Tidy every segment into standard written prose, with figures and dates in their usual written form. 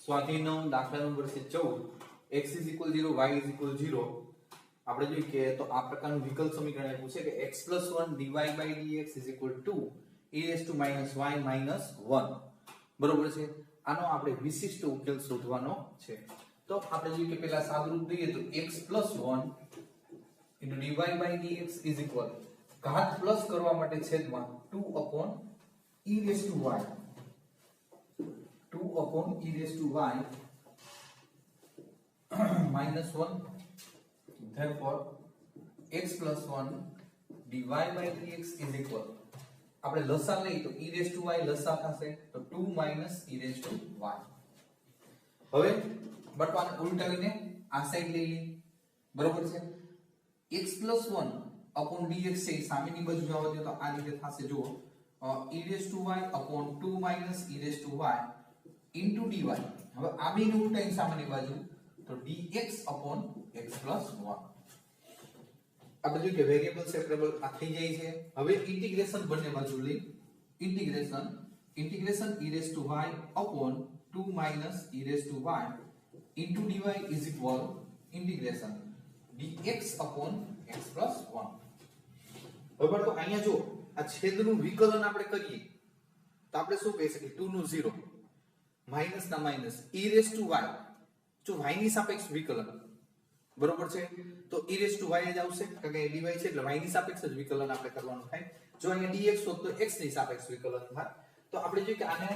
સ્વાધ્યાય 9 દાખલા નંબર છે 14 x = 0 y = 0 આપણે જોઈએ કે તો આ પ્રકારનું વિકલ્પ સમીકરણ આપ્યું છે કે x + 1 dy / dx = 2 e y - 1 બરોબર છે. આનો આપણે વિશિષ્ટ ઉકેલ શોધવાનો છે. તો આપણે જોઈએ કે પહેલા સાદુરૂપ દઈએ તો x + 1 dy / dx = ઘાત પ્લસ કરવા માટે છેદમાં 2/e y 2/e y -1. Therefore x + 1 dy by dx = આપણે લસા લઈએ તો e y લસા થશે તો 2 - e y. હવે બટવાને ઉલટાવીને આ સાઈડ લઈ લઈએ બરોબર છે. x + 1 dx છે સામેની બાજુ જવા દો તો આ રીતે થશે જુઓ e y / 2 - e y dy. હવે આ બેને ઉલટાવીને સામેની બાજુ તો dx x + 1. આપણે જોઈએ કે વેરીએબલ સેપરેબલ આ થઈ જાય છે. હવે ઇન્ટિગ્રેશન બંને બાજુ લઈ integration e y / 2 - e y dy integration dx x + 1. હવે તો અહીંયા જો આ છેદનું વિકલન આપણે કરીએ તો આપણે શું કહી શકીએ 2 નું 0 માઈનસ ના માઈનસ e y જો y ની સાપેક્ષ વિકલન બરોબર છે તો e y જ આવશે કારણ કે dy છે એટલે y ની સાપેક્ષ જ વિકલન આપણે કરવાનું થાય. જો અહીંયા dx હોત તો x ની સાપેક્ષ વિકલન થાય. તો આપણે જોઈએ કે આને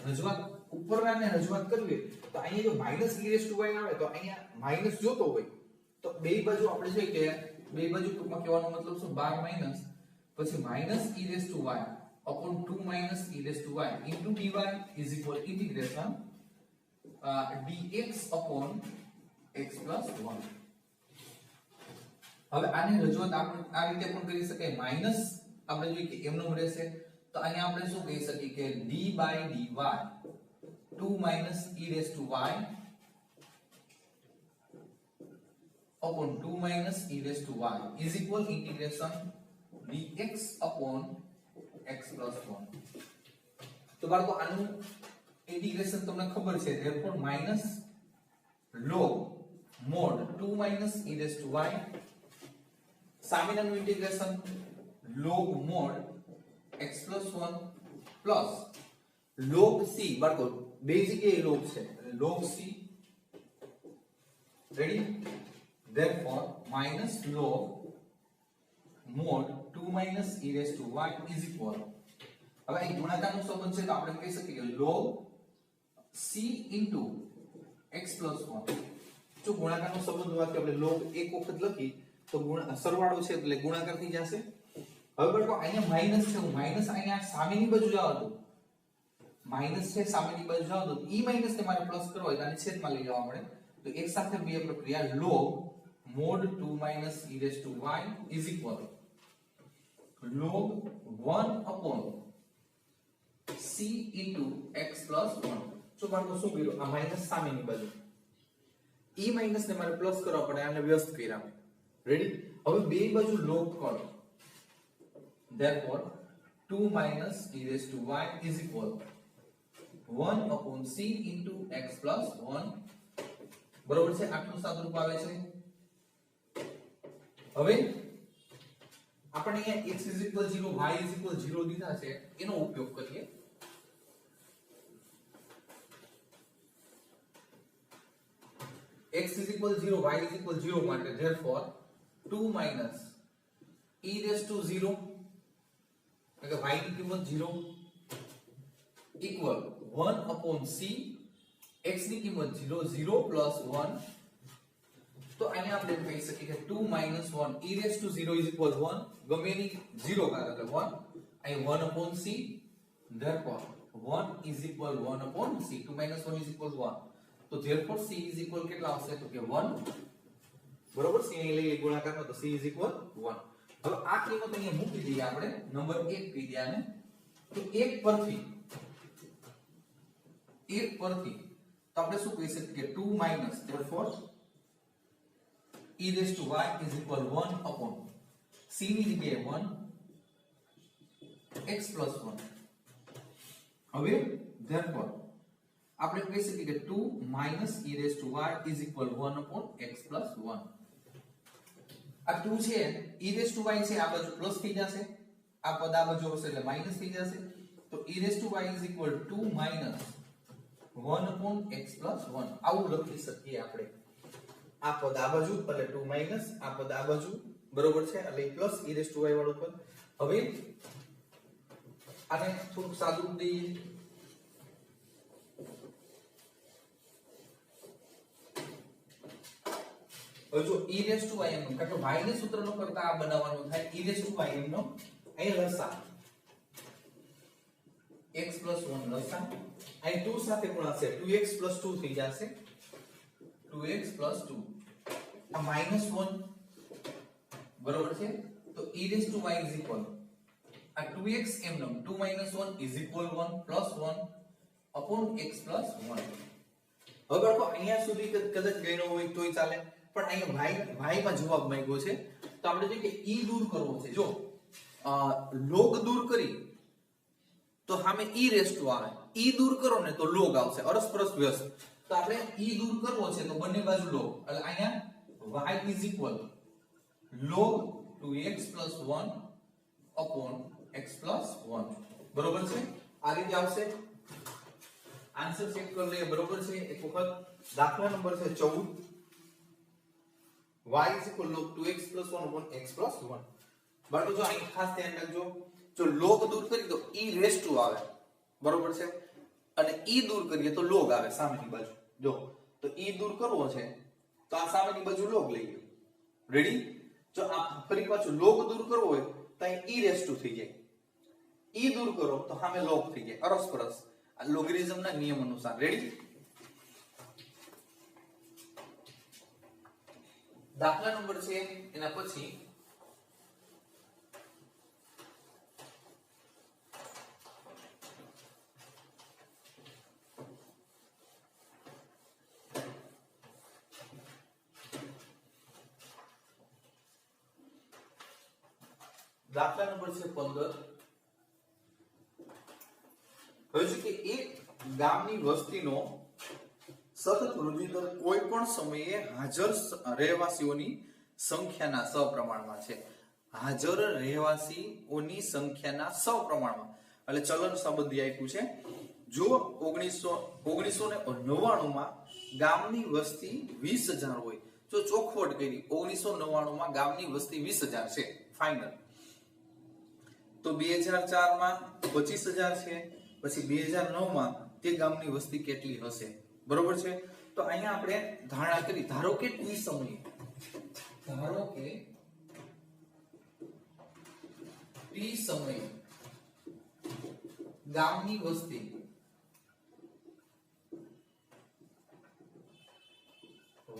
રજૂઆત ઉપરનાને રજૂઆત કરવી તો અહીંયા જો -e y આવે તો અહીંયા માઈનસ જોતો હોય તો બે બાજુ આપણે જોઈએ કે બે બાજુ ટૂંકમાં કહેવાનો મતલબ શું 12 માઈનસ પછી -e y / 2 - e y dy = integration dx x + 1. હવે આની રજૂઆત આપણે આ રીતે પણ કરી શકાય માઈનસ આપણે જોઈએ કે એમનો રહેશે તો અહીંયા આપણે શું કહી શકીએ કે d / dy 2 - e y upon 2 - e y is equal integration dx x + 1. તો બાળકો આનું ઇન્ટિગ્રેશન તમને ખબર છે therefore minus log mod 2 - e y સામેનાનું integration log mod x + 1 plus log c બાળકો બે જગ્યાએ log છે log c ready therefore minus log mod 2 - e y is equal. હવે અહીં ગુણાકારનો સંબંધ છે તો આપણે કહી શકીએ કે log c x + 1. જો ગુણાકારનો સંબંધ હોવાથી આપણે log એક વખત લખી તો સરવાળો છે એટલે ગુણાકાર થઈ જશે. હવે બાળકો અહીંયા માઈનસ છે માઈનસ અહીંયા સામેની બાજુ જવા દો માઈનસ છે સામેની બાજુ જવા દો e માઈનસ ને મારે પ્લસ કરવો હોય તો આને છેદમાં લઈ જવા મળે તો એક સાથે બે પ્રક્રિયા log mod 2 - e y is equal log 1 c x + 1. જો બાળકો શું કર્યું આ માઈનસ સામેની બાજુ e માઈનસ ને મારે પ્લસ કરવા પડે આને વ્યસ્ત કર્યા રેડી. હવે બે બાજુ log કરો therefore 2 - e y is equal 1 c x + 1 બરોબર છે. આટલું સાદુરૂપ આવે છે. હવે આપણે અહીંયા x = 0 y = 0 દીધા છે એનો ઉપયોગ કરીએ. x = 0 y = 0 માટે therefore 2 - e = 0 એટલે y ની કિંમત 0 equal 1 c x ની કિંમત 0 0 + 1. તો અહીંયા આપણે કહી શકીએ કે 2 - 1 e = 0 = 1 ગમે એની 0 કાઢો એટલે 1 અહીં 1 c therefore 1 = 1 c 2 - 1 = 1 તો therefore c = કેટલા આવશે તો કે 1 બરોબર. c અહીં લઈએ ગુણાકારમાં તો c = 1. હવે આ કિંમત અહીંયા મૂકી દઈએ આપણે નંબર 1 કહી દે આને તો 1 પરથી તો આપણે શું કહી શકીએ કે 2 - therefore e y is equal 1 c ની જગ્યાએ 1 x + 1. હવે therefore આપણે કહી શકીએ કે 2 minus e raised to y is equal 1 upon x plus 1. આ 2 છે e raised to y છે આ બાજુ પ્લસ થઈ જશે, આ પદ આ બાજુ હશે એટલે માઈનસ થઈ જશે, તો e raised to y is equal 2 minus 1 upon x plus 1 આવું લખી શકીએ આપણે. આ પદ આ બાજુ એટલે 2 minus આ પદ આ બાજુ બરોબર છે એટલે plus e raised to y વાળું પદ. હવે આને થોડું સાદું દઈએ. હવે જો e raised to y no કાટો y ને સૂત્રનો કરતા આ બનાવવાનું થાય e raised to y નો અહીં લસા x plus 1 લસા અહીં 2 સાથે ગુણાશે 2x plus 2 થઈ જશે 2x plus 2 આ -1 બરોબર છે તો e raised to y is equal આ 2x M no 2 - 1 is equal 1 plus 1 upon x plus 1. હવે બાળકો અહીંયા સુધી કદાચ ગણો હોય તોય ચાલે, પણ અહીંયા y માં જવાબ માંગ્યો છે તો આપણે જોઈએ કે e દૂર કરવો છે. જો log દૂર કરી તો સામે e raised to આવે, e દૂર કરો ને તો log આવશે, અરસપરસ વ્યસ્ત. તો આપણે e દૂર કરવો છે તો બંને બાજુ log એટલે અહીંયા y is equal log 2x plus 1 upon x plus 1 બરોબર છે. આ રીતે આવશે. આન્સર ચેક કરી લઈએ બરોબર છે એક વખત. દાખલા નંબર છે 14 y is equal log 2x plus 1 upon x plus 1. બાળકો જો અહીં ખાસ ધ્યાન રાખજો, જો log દૂર કરી તો e raised to આવે બરોબર છે, અને e દૂર કરીએ તો log આવે સામેની બાજુ. જો તો e દૂર કરવો છે તો આ સામેની બાજુ log લઈએ. રેડી? જો આ ફરી પાછું log દૂર કરવો હોય તો અહીં e raised to થઈ જાય, e દૂર કરો તો સામે log થઈ જાય, અરસપરસ આ લોગરિધમ ના નિયમ અનુસાર. રેડી? દાખલા નંબર છે એના પછી દાખલા નંબર છે 15. હવે છે કે એક ગામની વસ્તીનો સતત વૃદ્ધિ દર કોઈ પણ સમયે હાજર રહેવાસીઓની સંખ્યાના સપ્રમાણમાં છે. હાજર રહેવાસીઓની સંખ્યાના સપ્રમાણમાં એટલે ચલન સંબંધી આપ્યું છે. જો 1999 માં ગામની વસ્તી 20000 હોય, જો ચોખવટ કરી 1999 માં ગામની વસ્તી 20000 છે ફાઇનલ, તો 2004 માં 25000 છે, પછી 2009 માં તે ગામની વસ્તી કેટલી હશે બરોબર છે. તો અહીંયા આપણે ધારણા કરી, ધારો કે t સમયે ગામની વસ્તી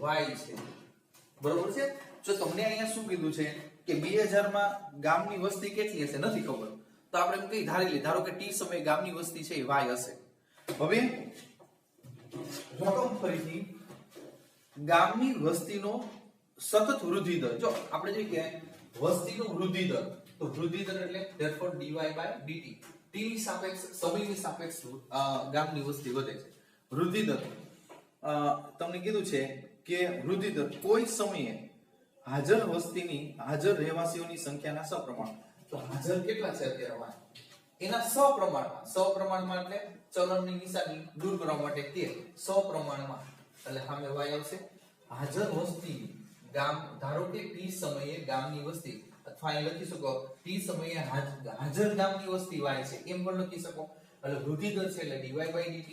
y છે બરોબર છે. જો તમને અહીંયા શું કીધું છે કે 2000 માં ગામની વસ્તી કેટલી હશે નથી ખબર, તો આપણે એમ કઈ ધારી લઈએ ધારો કે t સમયે ગામની વસ્તી છે એ y હશે. હવે રકમ ફરીથી ગામની વસ્તીનો સતત વૃદ્ધિ દર, જો આપણે જોઈએ કે વસ્તીનો વૃદ્ધિ દર, તો વૃદ્ધિ દર એટલે therefore dy by dt, t ની સાપેક્ષ સમયની સાપેક્ષ ગામની વસ્તી વધે છે. વૃદ્ધિ દર તમને કીધું છે કે વૃદ્ધિ દર કોઈ સમયે હાજર વસ્તીની હાજર રહેવાસીઓની સંખ્યાના સપ્રમાણ. તો હાજર કેટલા છે અત્યારે એના સપ્રમાણમાં એટલે ચલનની નિશાની દૂર કરવા માટે તે સપ્રમાણમાં એટલે સામે y આવશે. હાજર વસ્તી ગામ, ધારો કે t સમયે ગામની વસ્તી, અથવા અહીં લખી શકો t સમયે હાજર ગામની વસ્તી y છે એમ પણ લખી શકો. એટલે વૃદ્ધિ દર છે એટલે dy by dt,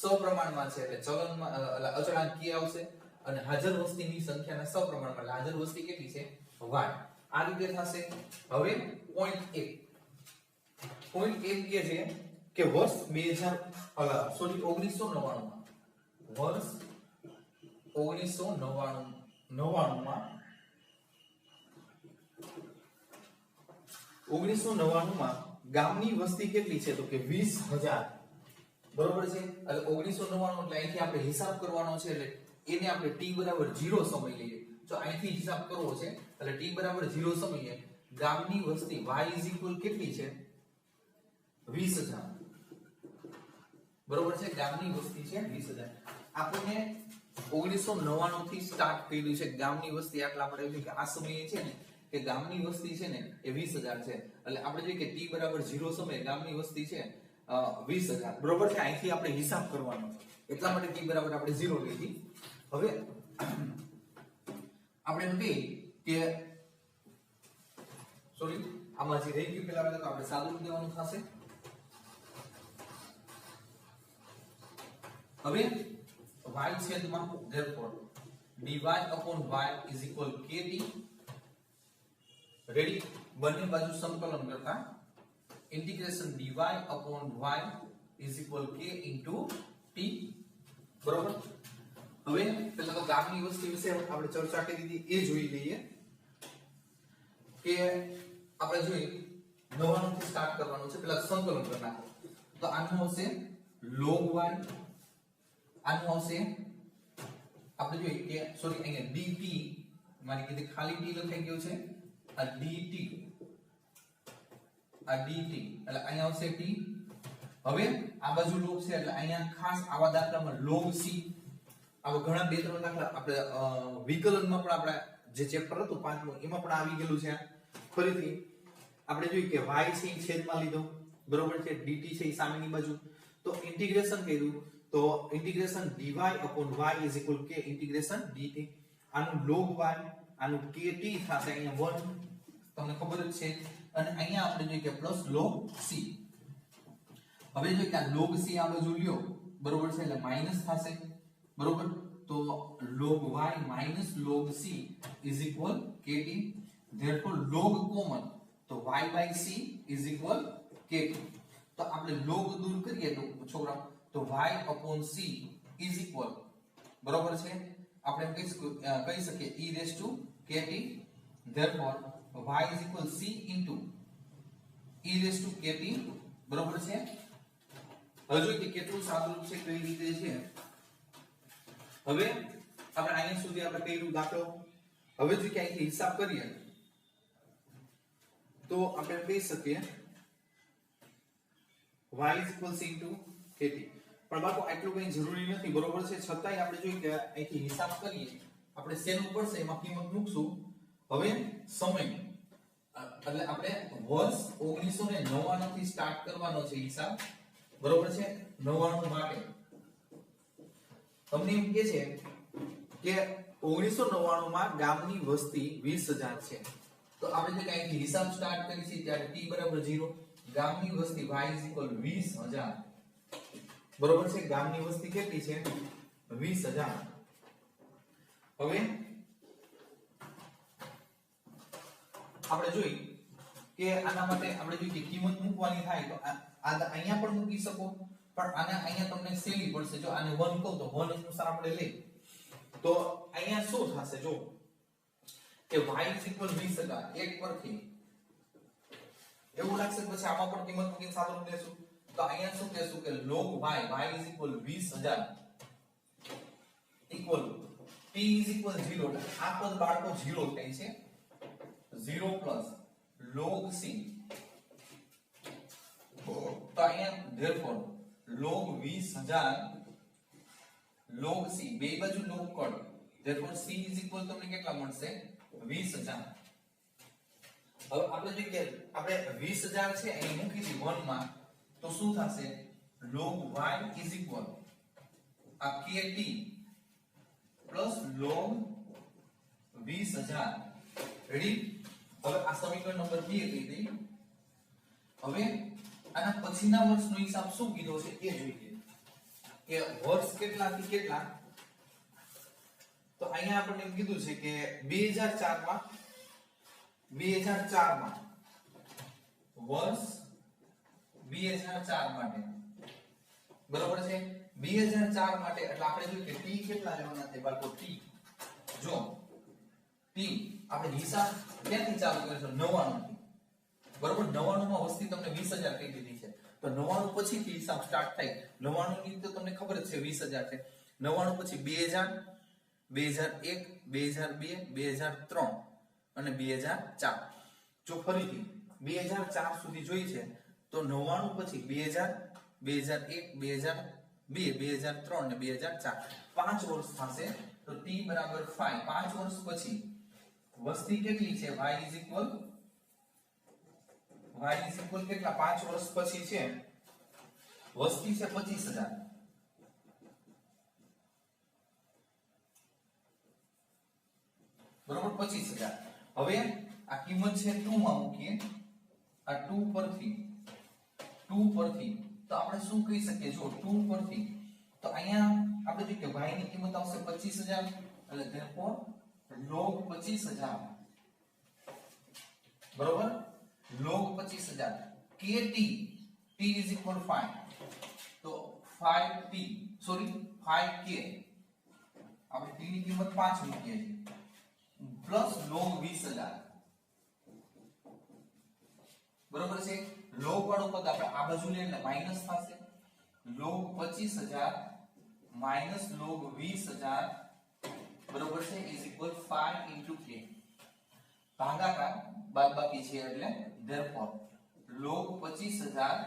સપ્રમાણમાં છે એટલે ચલનમાં અચળાંક k આવશે, અને હાજર વસ્તીની સંખ્યાના સપ્રમાણમાં એટલે હાજર વસ્તી કેટલી છે y. આ રીતે થશે. હવે પોઈન્ટ 1 કે છે કે વર્ષ 1999 માં ગામની વસ્તી કેટલી છે તો કે 20000 બરોબર છે. એટલે 1999 એટલે અહીંથી આપણે હિસાબ કરવાનો છે, એટલે એને આપણે t બરાબર 0 સમય લઈએ. જો અહીંથી હિસાબ કરવો છે એટલે t બરાબર 0 સમયે ગામની વસ્તી y કેટલી છે 20000 બરોબર છે, ગામની વસ્તી છે 20,000. આપણને 1999 થી સ્ટાર્ટ કર્યું છે ગામની વસ્તી, એટલે આપણે એવું કે આ સમયે છે ને કે ગામની વસ્તી છે ને એ 20,000 છે. એટલે આપણે જોઈએ કે t બરાબર 0 સમયે ગામની વસ્તી છે 20,000. બરોબર છે, અહીંથી આપણે હિસાબ કરવાનો એટલા માટે t બરાબર આપણે 0 લીધી. હવે આપણે એમ કહીએ કે સોરી આમાં જે રહી ગયું પેલા તો આપણે સાદું દેવાનું થશે. હવે y છેદમાં therefore dy upon y is equal kt. Ready, બંને બાજુ સંકલન કરતા integration dy upon y is equal k into t. બરોબર. હવે પેલા તો ગામની વસ્તી વિશે આપણે ચર્ચા કરી હતી એ જોઈ લઈએ કે આપણે જોઈએ 99 થી સ્ટાર્ટ કરવાનું છે, પેલા સંકલન કરી નાખો. તો આનું આવશે log y, આનું આવશે આપણે જોઈએ કે સોરી અહીંયા dt મારી કીધી ખાલી t લખાઈ ગયો છે, આ dt, આ dt એટલે અહીંયા આવશે t. હવે આ બાજુ log છે એટલે અહીંયા ખાસ આવા દાખલામાં log c, આવા ઘણા બે ત્રણ દાખલા આપણે વિકલનમાં પણ આપણે જે ચેપ્ટર હતું પાંચમું એમાં પણ આવી ગયેલું છે. ફરીથી આપણે જોઈએ કે y છે એ છેદમાં લીધો, બરોબર છે, dt છે એ સામેની બાજુ, તો ઇન્ટિગ્રેશન કર્યું તો integration dy upon y is equal k integration dt. આનું log y, આનું kt થશે અહીંયા 1 તમને ખબર જ છે, અને અહીંયા આપણે જોઈએ કે પ્લસ log c. હવે જોઈએ કે આ log c આ બાજુ લ્યો, બરોબર છે, એટલે માઈનસ થશે, બરોબર. તો log y minus log c is equal kt. therefore log common તો y by c is equal kt. તો આપણે log દૂર કરીએ તો છોકરા તો y upon c is equal, બરોબર છે, આપણે કહી શકીએ e raised to kt. therefore y is equal c into e raised to kt. બરોબર છે. હજુ કે કેટલું સાદું છે, કઈ રીતે છે. હવે આપણે અહીંયા સુધી આપણે કર્યું દાખલો. હવે જો કે અહીંથી હિસાબ કરીએ તો આપણે કહી શકીએ y is equal c into kt. પણ બાળકો આટલું કઈ જરૂરી નથી, બરોબર છે, છતાંય આપણે જોઈએ કે અહીંથી હિસાબ કરીએ આપણે શેનું પડશે એમાં કિંમત મૂકશું. હવે સમય એટલે આપણે વર્ષ 1999 થી સ્ટાર્ટ કરવાનો છે હિસાબ, બરોબર છે. 99 માટે તમને એમ કહે છે કે 1999 માં ગામની વસ્તી 20,000 છે. તો આપણે જે કાંઈથી હિસાબ સ્ટાર્ટ કરી છે ત્યારે t બરાબર 0, ગામની વસ્તી y is equal 20,000, બરોબર છે. ગામની વસ્તી કેટલી છે 20,000. હવે આપણે જોઈ કે આના માટે આપણે જોઈએ કે કિંમત મૂકવાની થાય તો આ અહીંયા પણ મૂકી શકો, પણ આને અહીંયા તમને સહેલી પડશે. જો આને 1 કહું તો 1 અનુસાર આપણે લઈ તો અહીંયા શું થશે, જો કે y is equal 20,000 એક પરથી એવું લાગશે, પછી આમાં પણ કિંમત મૂકીને સાદું લેશું તો અહીંયા શું કહેશું કે log y is equal 20,000 equal t is equal 0. આ પદ બાળકો 0 થાય છે, 0 plus log c. તો અહીંયા therefore log 20,000 log c બે બાજુ log કર, therefore c is equal તમને કેટલા મળશે 20,000. હવે આપણે જોઈએ કે આપણે 20,000 છે અહીં મૂકી દી 1 માં તો શું થશે log y is equal આ kt plus log 20,000. રેડી. હવે આ સમીકરણ નંબર 2 કહી દઈ. હવે આના પછીના વર્ષનો હિસાબ શું કીધો છે એ જોઈએ કે વર્ષ કેટલાથી કેટલા. તો અહીંયા આપણને એમ કીધું છે કે 2004 માં વર્ષ 2004 માટે, બરોબર છે. 2004 માટે એટલે આપણે જોઈએ કે t કેટલા લેવાના છે બાળકો. t જો t આપણે હિસાબ ક્યાંથી ચાલુ કરીશું 99 થી, બરોબર. 99 માં વસ્તી તમને 20,000 કહી દીધી છે તો 99 પછીથી હિસાબ સ્ટાર્ટ થાય. 99 ની તો તમને ખબર જ છે 20,000 છે. 99 પછી 2000 2001 2002 2003 અને 2004. જો ફરીથી 2004 સુધી જોઈ છે તો 99 પછી 2000 2001 2003 2003 ને 2004 5 વર્ષ થશે તો t બરાબર 5 5 વર્ષ પછી વસ્તી કેટલી છે y ઇઝ ઇક્વલ કેટલા 5 વર્ષ પછી છે વસ્તી છે 25000 બરોબર 25000 હવે આ કિંમત છે 2 માં મૂકીએ આ 2 પરથી તો આપણે શું કહી શકીએ જો 2 પરથી તો અહીંયા આપણે જો કે y ની કિંમત આવશે 25000 એટલે therefore log 25000 બરોબર log 25000 kt t is equal 5 તો 5t સોરી 5k આપણે t ની કિંમત 5 મૂકીએ છીએ પ્લસ log 20000 બરોબર છે log વાળું પદ આપણે આ બાજુ લઈએ એટલે માઈનસ થશે log 25000 માઈનસ log 20000 બરોબર છે ઇઝ ઇક્વલ 5 into k ભાગાકાર બાદબાકી છે એટલે therefore log 25000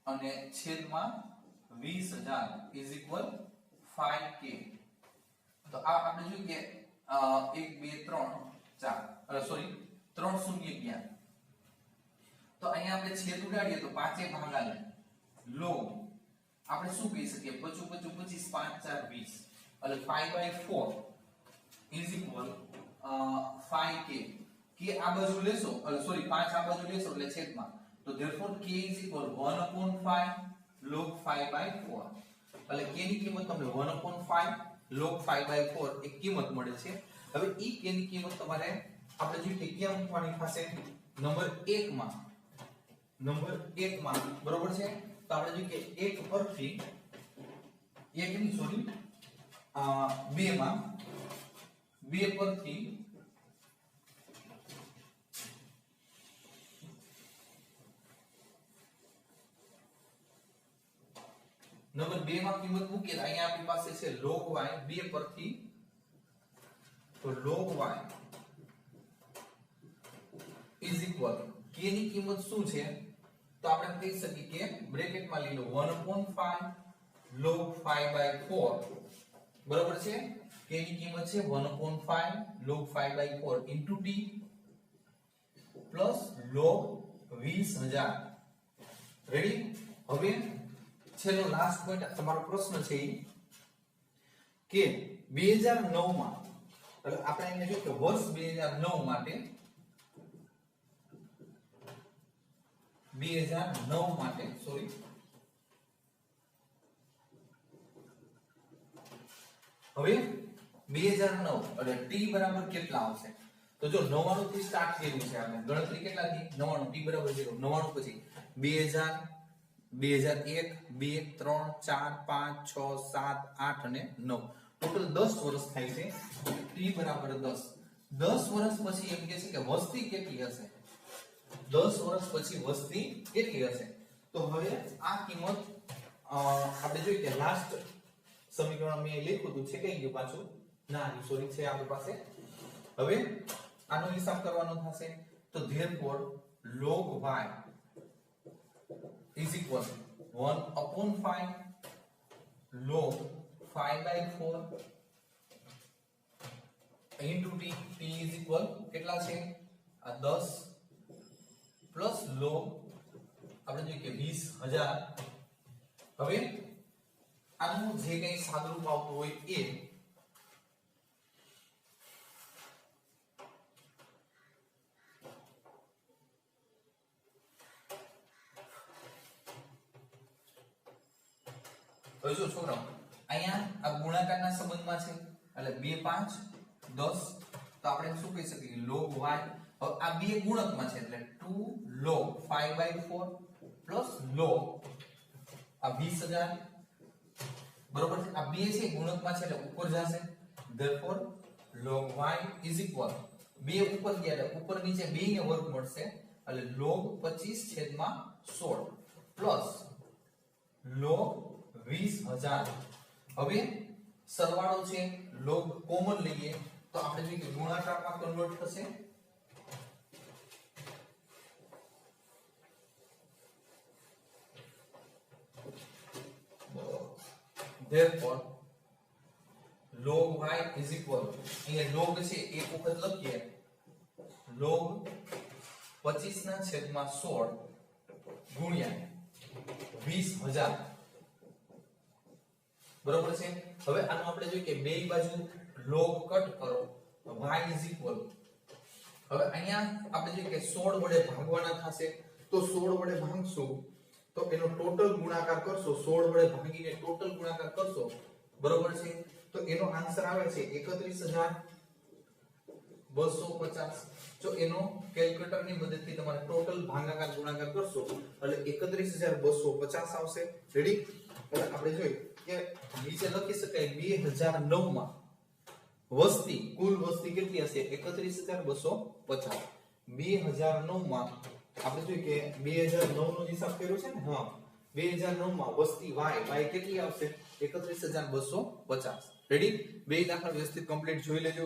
અને છેદમાં 20000 ઇઝ ઇક્વલ 5k તો આ આપણે જોઈએ કે 1 2 3 4 સોરી 3 શૂન્ય ગયા તો અહીંયા આપણે છેદ ઉડાડીએ તો 5 એ ભાગાકાર log આપણે શું કહી શકીએ 25 25 25 5 4 20 એટલે 5/4 ઇઝ ઇક્વલ 5k k આ બાજુ લેશો સોરી 5 આ બાજુ લેશો એટલે છેદમાં તો therefore k is equal 1/5 log 5/4 એટલે k ની કિંમત તમને 1/5 log 5/4 એક કિંમત મળે છે હવે ઈ k ની કિંમત તમારે આપણે જોઈએ કે ક્યાં મૂકવાની થશે નંબર 1 માં બરોબર છે તો આપણે જોઈએ કે 1 પરથી 1 ની સોરી 2 માં 2 પરથી નંબર 2 માં કિંમત મૂકીએ અહીંયા આપણી પાસે છે log y 2 પરથી તો log y is equal k ની કિંમત શું છે તો આપણે કહી શકીએ કે બ્રેકેટ માં લઈ લો 1/5 log 5/4 બરોબર છે k ની કિંમત છે 1/5 log 5/4 into t plus log 20000 ready હવે છેલ્લો લાસ્ટ પોઈન્ટ તમારો પ્રશ્ન છે કે 2009 માં એટલે આપણે અહીંયા જો કે વર્ષ 2009 માટે 2009 માટે સોરી હવે 2009 એટલે t બરાબર કેટલા આવશે તો જો 99 થી સ્ટાર્ટ કર્યું છે આપણે ગણતરી કેટલાથી 99 t બરાબર 0 99 પછી 2000 2001 2 3 4 5 6 7 8 અને 9 ટોટલ 10 વર્ષ થાય છે t બરાબર 10 10 વર્ષ પછી એમ કહે છે કે વસ્તી કેટલી હશે 10 વર્ષ પછી વસ્તી કેટલી હશે તો હવે આ કિંમત આપણે જોઈએ કે લાસ્ટ સમીકરણ મેં લખ્યું હતું છે કઈ ગયું પાછું ના સોરી છે આપણી પાસે હવે આનો હિસાબ કરવાનો થશે તો therefore log y is equal 1/5 log 5/4 into t t is equal કેટલા છે આ 10 પ્લસ log આપણે જોઈએ કે 20000 હવે આનું જે કંઈ સાદુરૂપ આવતું હોય એ હવે જો છોકરાઓ અહીંયા આ ગુણાકારના સંબંધમાં છે એટલે 2 5 10 તો આપણે શું કહી શકીએ log y હવે આ બે ગુણકમાં છે એટલે 2 log 5/4 પ્લસ log આ 20000 બરોબર છે આ બે છે ગુણકમાં છે એટલે ઉપર જશે therefore log y is equal બે ઉપર ગયા એટલે ઉપર નીચે બે ને વર્ગ મળશે એટલે log 25/16 પ્લસ log 20000 હવે સરવાળો છે log કોમન લઈએ તો આપણે જોઈએ કે ગુણાકારમાં કન્વર્ટ થશે therefore log y is equal, અહીંયા log છે એક વખત લખીએ, log 25 ના છેદમાં 16 ગુણ્યા 20000, બરોબર છે. હવે આનું આપણે જોઈએ કે બે બાજુ log કટ કરો, y is equal, હવે અહીંયા આપણે જોઈએ કે 16 વડે ભાગવાના થશે, તો 16 વડે ભાગશું તો એનો ટોટલ ગુણાકાર કરશો, 16 વડે ભાગીને ટોટલ ગુણાકાર કરશો, બરોબર છે, તો એનો આન્સર આવે છે 31250. જો એનો કેલ્ક્યુલેટરની મદદથી તમારે ટોટલ ભાગાકાર ગુણાકાર કરશો એટલે 31250 આવશે. રેડી? હવે આપણે જોઈએ કે નીચે લખી શકાય 2009 માં વસ્તી, કુલ વસ્તી કેટલી હશે? 31250. 2009 માં આપણે જોઈએ કે 2009 નો હિસાબ કર્યો છે ને, હા, 2009 માં વસ્તી y કેટલી આવશે? 31250. રેડી? બે દાખલા વ્યવસ્થિત કમ્પ્લીટ જોઈ લેજો.